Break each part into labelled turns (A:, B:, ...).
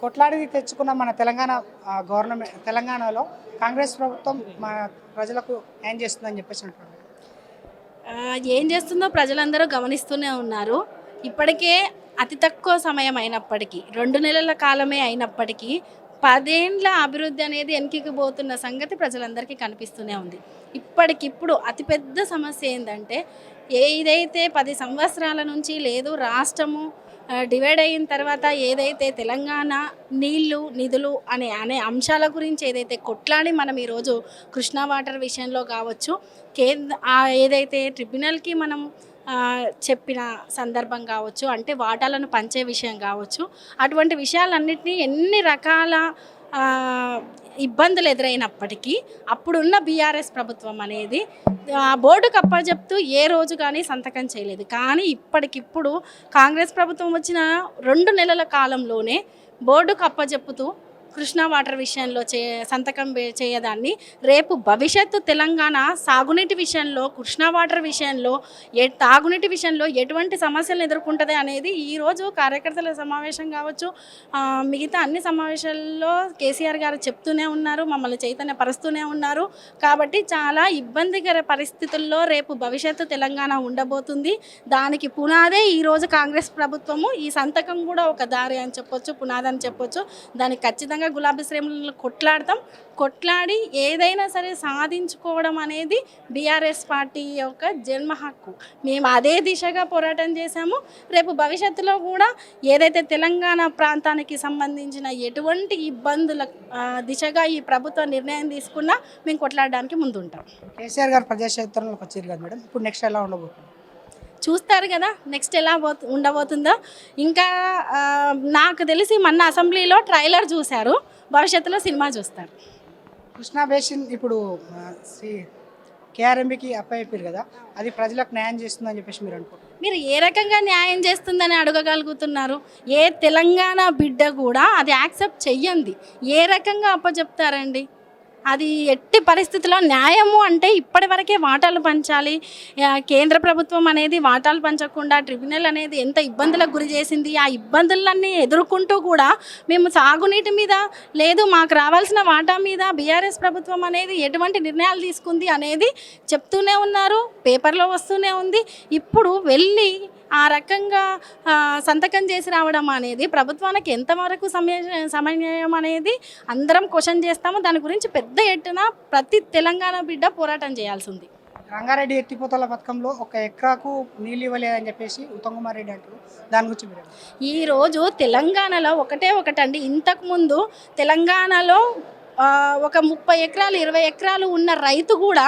A: కొట్లాడి తెచ్చుకున్న మన తెలంగాణ గవర్నమెంట్ తెలంగాణలో కాంగ్రెస్ ప్రభుత్వం మన ప్రజలకు ఏం చేస్తుందని చెప్పేసి అంటున్నారు.
B: ఏం చేస్తుందో ప్రజలందరూ గమనిస్తూనే ఉన్నారు. ఇప్పటికే అతి తక్కువ సమయం అయినప్పటికీ 2 నెలల కాలమే అయినప్పటికీ 10 ఏండ్ల అభివృద్ధి అనేది వెనక్కి పోతున్న సంగతి ప్రజలందరికీ కనిపిస్తూనే ఉంది. ఇప్పటికిప్పుడు అతిపెద్ద సమస్య ఏంటంటే ఏదైతే 10 సంవత్సరాల నుంచి లేదు రాష్ట్రము డివైడ్ అయిన తర్వాత ఏదైతే తెలంగాణ నీళ్లు నిధులు అనే అంశాల గురించి ఏదైతే కొట్లాడి మనం ఈరోజు కృష్ణా వాటర్ విషయంలో కావచ్చు ఏదైతే ట్రిబ్యునల్కి మనం చెప్పిన సందర్భం కావచ్చు, అంటే వాటాలను పంచే విషయం కావచ్చు, అటువంటి విషయాలన్నింటినీ ఎన్ని రకాల ఇబ్బందులు ఎదురైనప్పటికీ అప్పుడున్న బీఆర్ఎస్ ప్రభుత్వం అనేది బోర్డుకు అప్పచెప్తూ ఏ రోజు కానీ సంతకం చేయలేదు. కానీ ఇప్పటికిప్పుడు కాంగ్రెస్ ప్రభుత్వం వచ్చిన 2 నెలల కాలంలోనే బోర్డుకు అప్పచెప్పుతూ కృష్ణా వాటర్ విషయంలో సంతకం చేయదాన్ని రేపు భవిష్యత్తు తెలంగాణ సాగునీటి విషయంలో కృష్ణా వాటర్ విషయంలో తాగునీటి విషయంలో ఎటువంటి సమస్యలను ఎదుర్కొంటుంది అనేది ఈరోజు కార్యకర్తల సమావేశం కావచ్చు, మిగతా అన్ని సమావేశాల్లో కేసీఆర్ గారు చెప్తూనే ఉన్నారు, మమ్మల్ని చైతన్యపరుస్తూనే ఉన్నారు. కాబట్టి చాలా ఇబ్బందికర పరిస్థితుల్లో రేపు భవిష్యత్తు తెలంగాణ ఉండబోతుంది. దానికి పునాదే ఈరోజు కాంగ్రెస్ ప్రభుత్వము. ఈ సంతకం కూడా ఒక దారి అని చెప్పొచ్చు, పునాది అని చెప్పొచ్చు. దానికి ఖచ్చితంగా గులాబీ శ్రేణులను కొట్లాడి ఏదైనా సరే సాధించుకోవడం అనేది బీఆర్ఎస్ పార్టీ యొక్క జన్మ హక్కు. మేము అదే దిశగా పోరాటం చేశాము. రేపు భవిష్యత్తులో కూడా ఏదైతే తెలంగాణ ప్రాంతానికి సంబంధించిన ఎటువంటి ఇబ్బందుల దిశగా ఈ ప్రభుత్వం నిర్ణయం తీసుకున్నా మేము కొట్లాడడానికి ముందుంటాం.
A: కేసీఆర్ గారు ప్రజాక్షేత్రంలోకి వచ్చారు కదా మేడం, ఇప్పుడు నెక్స్ట్ ఎలా ఉండబోతుంది
B: చూస్తారు కదా, నెక్స్ట్ ఎలా ఉండబోతుందో. ఇంకా నాకు తెలిసి మొన్న అసెంబ్లీలో ట్రైలర్ చూశారు, భవిష్యత్తులో సినిమా చూస్తారు.
A: కృష్ణా బేసిన్ ఇప్పుడు కేఆర్ఎంబీకి అప్పచెప్పారు కదా, అది ప్రజలకు న్యాయం చేస్తుందని చెప్పేసి మీరు అనుకుంటున్నారు?
B: మీరు ఏ రకంగా న్యాయం చేస్తుందని అడగగలుగుతున్నారు? ఏ తెలంగాణ బిడ్డ కూడా అది యాక్సెప్ట్ చెయ్యండి. ఏ రకంగా అప్పచెప్తారండి? అది ఎట్టి పరిస్థితుల్లో న్యాయము అంటే ఇప్పటి వరకే వాటాలు పంచాలి. కేంద్ర ప్రభుత్వం అనేది వాటాలు పంచకుండా ట్రిబ్యునల్ అనేది ఎంత ఇబ్బందులకు గురి చేసింది. ఆ ఇబ్బందులన్నీ ఎదుర్కొంటూ కూడా మేము సాగునీటి మీద లేదు మాకు రావాల్సిన వాటా మీద బీఆర్ఎస్ ప్రభుత్వం అనేది ఎటువంటి నిర్ణయాలు తీసుకుంది అనేది చెప్తూనే ఉన్నారు, పేపర్లో వస్తూనే ఉంది. ఇప్పుడు వెళ్ళి ఆ రకంగా సంతకం చేసి రావడం అనేది ప్రభుత్వానికి ఎంతవరకు సమన్వయం అనేది అందరం క్వశ్చన్ చేస్తాము. దాని గురించి పెద్ద ఎత్తున ప్రతి తెలంగాణ బిడ్డ పోరాటం చేయాల్సి ఉంది.
A: రంగారెడ్డి ఎత్తిపోతల పథకంలో 1 ఎకరాకు నీళ్ళు ఇవ్వలేదని చెప్పేసి ఉత్తమ్ కుమార్ రెడ్డి అంటారు, దాని గురించి మీరు?
B: ఈరోజు తెలంగాణలో ఒకటండి, ఇంతకుముందు తెలంగాణలో ఒక 30 ఎకరాలు 20 ఎకరాలు ఉన్న రైతు కూడా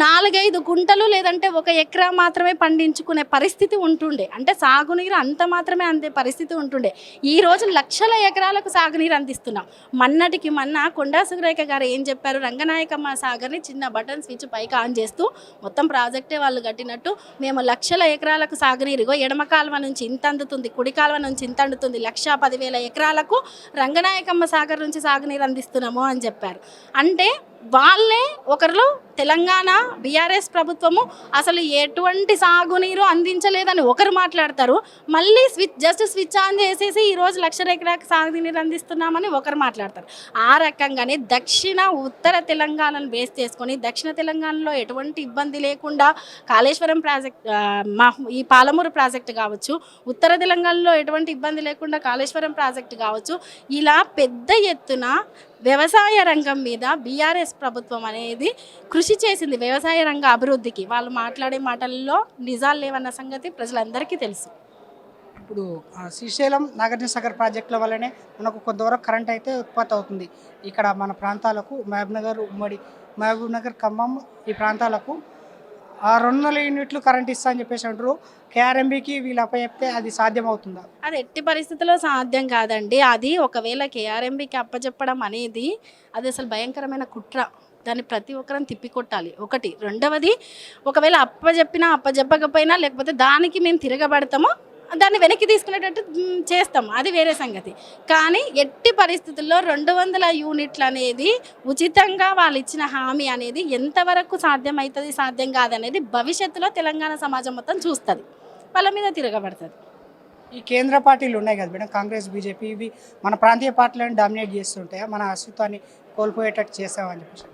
B: 4-5 గుంటలు లేదంటే 1 ఎకరా మాత్రమే పండించుకునే పరిస్థితి ఉంటుండే. అంటే సాగునీరు అంత మాత్రమే అందే పరిస్థితి ఉంటుండే. ఈరోజు లక్షల ఎకరాలకు సాగునీరు అందిస్తున్నాం. మొన్నటికి కొండా సురేఖ గారు ఏం చెప్పారు? రంగనాయకమ్మ సాగర్ని చిన్న బటన్ స్విచ్ పైకి ఆన్ చేస్తూ మొత్తం ప్రాజెక్టే వాళ్ళు కట్టినట్టు మేము లక్షల ఎకరాలకు సాగునీరుగో ఎడమ కాలువ నుంచి ఇంత అందుతుంది, కుడి కాలువ నుంచి ఇంత అందుతుంది, 1,10,000 ఎకరాలకు రంగనాయకమ్మ సాగర్ నుంచి సాగునీరు అందిస్తున్నాము అని చెప్పారు. అంటే వాళ్ళే ఒకరు తెలంగాణ బీఆర్ఎస్ ప్రభుత్వము అసలు ఎటువంటి సాగునీరు అందించలేదని ఒకరు మాట్లాడతారు, మళ్ళీ స్విచ్ ఆన్ చేసేసి ఈరోజు 1,00,000 ఎకరాలకు సాగునీరు అందిస్తున్నామని ఒకరు మాట్లాడతారు. ఆ రకంగానే దక్షిణ ఉత్తర తెలంగాణను బేస్ చేసుకొని దక్షిణ తెలంగాణలో ఎటువంటి ఇబ్బంది లేకుండా కాళేశ్వరం ప్రాజెక్ట్, ఈ పాలమూరు ప్రాజెక్టు కావచ్చు, ఉత్తర తెలంగాణలో ఎటువంటి ఇబ్బంది లేకుండా కాళేశ్వరం ప్రాజెక్టు కావచ్చు, ఇలా పెద్ద ఎత్తున వ్యవసాయ రంగం మీద బీఆర్ఎస్ ప్రభుత్వం అనేది కృషి చేసింది. వ్యవసాయ రంగ అభివృద్ధికి వాళ్ళు మాట్లాడే మాటల్లో నిజాలు లేవన్న సంగతి ప్రజలందరికీ తెలుసు.
A: ఇప్పుడు శ్రీశైలం నాగార్జున సాగర్ ప్రాజెక్టుల వల్లనే మనకు కొంతవరకు కరెంట్ అయితే ఉత్పత్తి అవుతుంది. ఇక్కడ మన ప్రాంతాలకు మహబూబ్నగర్, ఉమ్మడి మహబూబ్నగర్, ఖమ్మం ఈ ప్రాంతాలకు 200 యూనిట్లు కరెంట్ ఇస్తా అని చెప్పేసి అంటారు. కేఆర్ఎంబీకి వీళ్ళు అప్పచెప్తే అది సాధ్యం అవుతుందా?
B: అది ఎట్టి పరిస్థితుల్లో సాధ్యం కాదండి. అది ఒకవేళ కేఆర్ఎంబీకి అప్పచెప్పడం అనేది అది అసలు భయంకరమైన కుట్ర. దాన్ని ప్రతి ఒక్కరం తిప్పికొట్టాలి. ఒకటి. రెండవది, ఒకవేళ అప్పచెప్పకపోయినా లేకపోతే దానికి మేము తిరగబడతామో దాన్ని వెనక్కి తీసుకునేటట్టు చేస్తాం, అది వేరే సంగతి. కానీ ఎట్టి పరిస్థితుల్లో 200 యూనిట్లు అనేది ఉచితంగా వాళ్ళు ఇచ్చిన హామీ అనేది ఎంతవరకు సాధ్యమవుతుంది సాధ్యం కాదనేది భవిష్యత్తులో తెలంగాణ సమాజం మొత్తం చూస్తుంది, వాళ్ళ మీద తిరగబడుతుంది.
A: ఈ కేంద్ర పార్టీలు ఉన్నాయి కదా మేడం, కాంగ్రెస్, బీజేపీ, ఇవి మన ప్రాంతీయ పార్టీలను డామినేట్ చేస్తుంటాయా, మన అస్తిత్వాన్ని కోల్పోయేటట్టు చేసామని చెప్పేసి?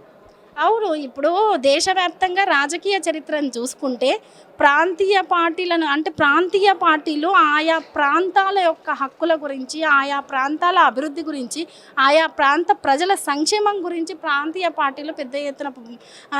B: అవును, ఇప్పుడు దేశవ్యాప్తంగా రాజకీయ చరిత్రను చూసుకుంటే ప్రాంతీయ పార్టీలను అంటే ప్రాంతీయ పార్టీలు ఆయా ప్రాంతాల యొక్క హక్కుల గురించి, ఆయా ప్రాంతాల అభివృద్ధి గురించి, ఆయా ప్రాంత ప్రజల సంక్షేమం గురించి ప్రాంతీయ పార్టీలు పెద్ద ఎత్తున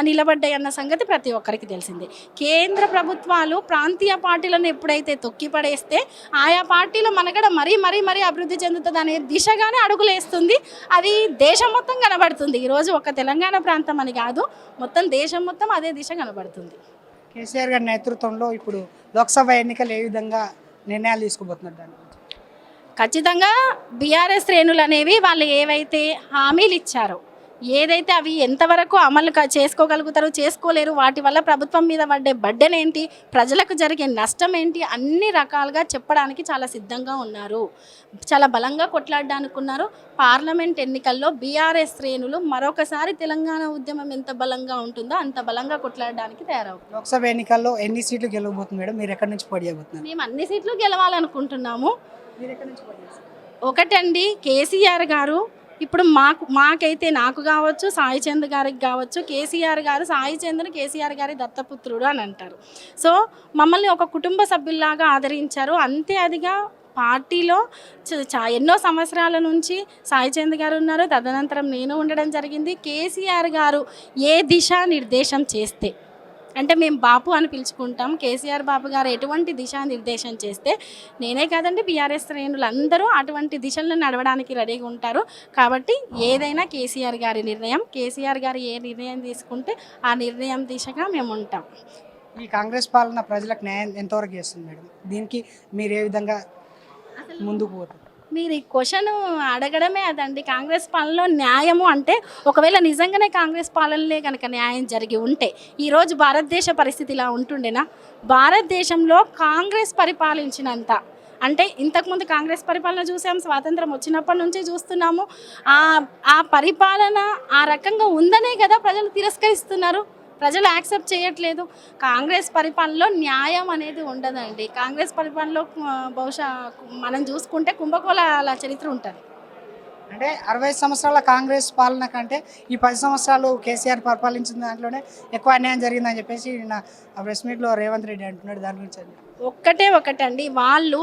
B: నిలబడ్డాయి అన్న సంగతి ప్రతి ఒక్కరికి తెలిసిందే. కేంద్ర ప్రభుత్వాలు ప్రాంతీయ పార్టీలను ఎప్పుడైతే తొక్కిపడేస్తే ఆయా పార్టీల మనగడ మరీ మరీ మరీ అభివృద్ధి చెందుతుంది అనే దిశగానే అడుగులేస్తుంది. అది దేశం మొత్తం కనబడుతుంది. ఈరోజు ఒక తెలంగాణ ప్రాంతం అని కాదు, మొత్తం దేశం మొత్తం అదే దిశ కనబడుతుంది.
A: కేసీఆర్ గారి నేతృత్వంలో ఇప్పుడు లోక్సభ ఎన్నికలు ఏ విధంగా నిర్ణయాలు తీసుకోబోతున్నారు దాని గురించి?
B: ఖచ్చితంగా బీఆర్ఎస్ శ్రేణులు అనేవి వాళ్ళు ఏవైతే హామీలు ఇచ్చారో, ఏదైతే అవి ఎంతవరకు అమలు చేసుకోగలుగుతారో చేసుకోలేరు, వాటి వల్ల ప్రభుత్వం మీద పడ్డే బర్డెన్ ఏంటి, ప్రజలకు జరిగే నష్టం ఏంటి, అన్ని రకాలుగా చెప్పడానికి చాలా సిద్ధంగా ఉన్నారు. చాలా బలంగా కొట్లాడడానికి ఉన్నారు. పార్లమెంట్ ఎన్నికల్లో బీఆర్ఎస్ శ్రేణులు మరొకసారి తెలంగాణ ఉద్యమం ఎంత బలంగా ఉంటుందో అంత బలంగా కొట్లాడడానికి తయారవుతుంది.
A: లోక్సభ ఎన్నికల్లో ఎన్ని సీట్లు గెలవబోతుంది మేడం? మీరు ఎక్కడి నుంచి పోటీ చేయబోతున్నారు?
B: మేము అన్ని సీట్లు గెలవాలనుకుంటున్నాము.
A: మీరు ఎక్కడి నుంచి పోటీ చేస్తారు?
B: ఒకటండి, కేసీఆర్ గారు ఇప్పుడు మాకైతే నాకు కావచ్చు, సాయి చంద్ గారికి కావచ్చు, కేసీఆర్ గారు సాయి చంద్ను కేసీఆర్ గారి దత్తపుత్రుడు అని అంటారు. సో మమ్మల్ని ఒక కుటుంబ సభ్యుల్లాగా ఆదరించారు. అంతే అదిగా పార్టీలో ఎన్నో సంవత్సరాల నుంచి సాయి చంద్ గారు ఉన్నారు, తదనంతరం నేను ఉండడం జరిగింది. కేసీఆర్ గారు ఏ దిశా నిర్దేశం చేస్తే, అంటే మేము బాపు అని పిలుచుకుంటాం, కేసీఆర్ బాబు గారు ఎటువంటి దిశానిర్దేశం చేస్తే నేనే కాదండి బీఆర్ఎస్ శ్రేణులు అందరూ అటువంటి దిశలను నడవడానికి రెడీగా ఉంటారు. కాబట్టి ఏదైనా కేసీఆర్ గారి నిర్ణయం, కేసీఆర్ గారు ఏ నిర్ణయం తీసుకుంటే ఆ నిర్ణయం దిశగా మేము ఉంటాం.
A: ఈ కాంగ్రెస్ పాలన ప్రజలకు న్యాయం ఎంతవరకు చేస్తుంది మేడం? దీనికి మీరు ఏ విధంగా ముందుకు పోతారు?
B: మీరు ఈ క్వశ్చన్ అడగడమే అదండి. కాంగ్రెస్ పాలనలో న్యాయము అంటే ఒకవేళ నిజంగానే కాంగ్రెస్ పాలనలే కనుక న్యాయం జరిగి ఉంటే ఈరోజు భారతదేశ పరిస్థితి ఇలా ఉంటుండేనా? భారతదేశంలో కాంగ్రెస్ పరిపాలించినంత, అంటే ఇంతకుముందు కాంగ్రెస్ పరిపాలన చూసాం, స్వాతంత్రం వచ్చినప్పటి నుంచి చూస్తున్నాము. ఆ పరిపాలన ఆ రకంగా ఉందనే కదా ప్రజలు తిరస్కరిస్తున్నారు, ప్రజలు యాక్సెప్ట్ చేయట్లేదు. కాంగ్రెస్ పరిపాలనలో న్యాయం అనేది ఉండదండి. కాంగ్రెస్ పరిపాలనలో బహుశా మనం చూసుకుంటే కుంభకోణాల చరిత్ర ఉంటుంది.
A: అంటే 60 సంవత్సరాల కాంగ్రెస్ పాలన కంటే ఈ 10 సంవత్సరాలు కేసీఆర్ పరిపాలించిన దాంట్లోనే ఎక్కువ అన్యాయం జరిగిందని చెప్పేసి నా ప్రెస్ మీట్లో రేవంత్ రెడ్డి అంటున్నాడు. దాని గురించి
B: ఒకటండి, వాళ్ళు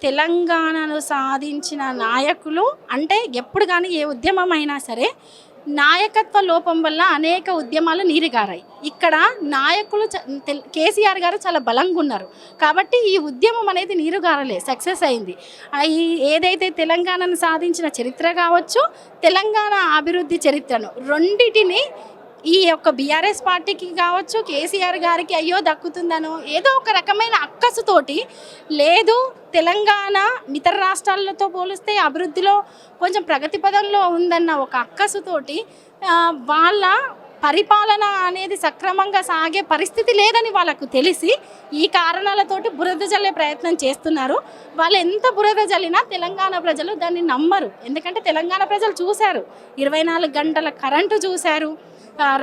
B: తెలంగాణను సాధించిన నాయకులు అంటే ఎప్పుడు కానీ ఏ ఉద్యమం అయినా సరే నాయకత్వ లోపం వల్ల అనేక ఉద్యమాలు నీరుగారాయి. ఇక్కడ నాయకులు కేసీఆర్ గారు చాలా బలంగా ఉన్నారు కాబట్టి ఈ ఉద్యమం అనేది నీరుగారలే, సక్సెస్ అయింది. ఏదైతే తెలంగాణను సాధించిన చరిత్ర కావచ్చు, తెలంగాణ అభివృద్ధి చరిత్రను రెండిటిని ఈ యొక్క బీఆర్ఎస్ పార్టీకి కావచ్చు, కేసీఆర్ గారికి అయ్యో దక్కుతుందనో ఏదో ఒక రకమైన అక్కసుతోటి, లేదు తెలంగాణ ఇతర రాష్ట్రాలతో పోలిస్తే అభివృద్ధిలో కొంచెం ప్రగతి పదంలో ఉందన్న ఒక అక్కసుతోటి వాళ్ళ పరిపాలన అనేది సక్రమంగా సాగే పరిస్థితి లేదని వాళ్ళకు తెలిసి ఈ కారణాలతోటి బురద జల్లే ప్రయత్నం చేస్తున్నారు. వాళ్ళు ఎంత బురద జల్లినా తెలంగాణ ప్రజలు దాన్ని నమ్మరు. ఎందుకంటే తెలంగాణ ప్రజలు చూశారు, 24 గంటల కరెంటు చూశారు,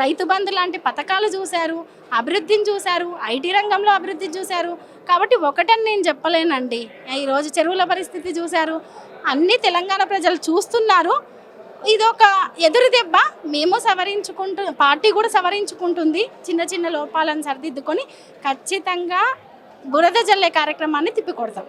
B: రైతు బంధు లాంటి పథకాలు చూశారు, అభివృద్ధిని చూశారు, ఐటీ రంగంలో అభివృద్ధిని చూశారు. కాబట్టి ఒకటని నేను చెప్పలేనండి. ఈరోజు చెరువుల పరిస్థితి చూశారు, అన్నీ తెలంగాణ ప్రజలు చూస్తున్నారు. ఇదొక ఎదురు దెబ్బ. మేము పార్టీ కూడా సవరించుకుంటుంది, చిన్న చిన్న లోపాలను సరిదిద్దుకొని ఖచ్చితంగా బురద జల్లే కార్యక్రమాన్ని తిప్పికొడతాం.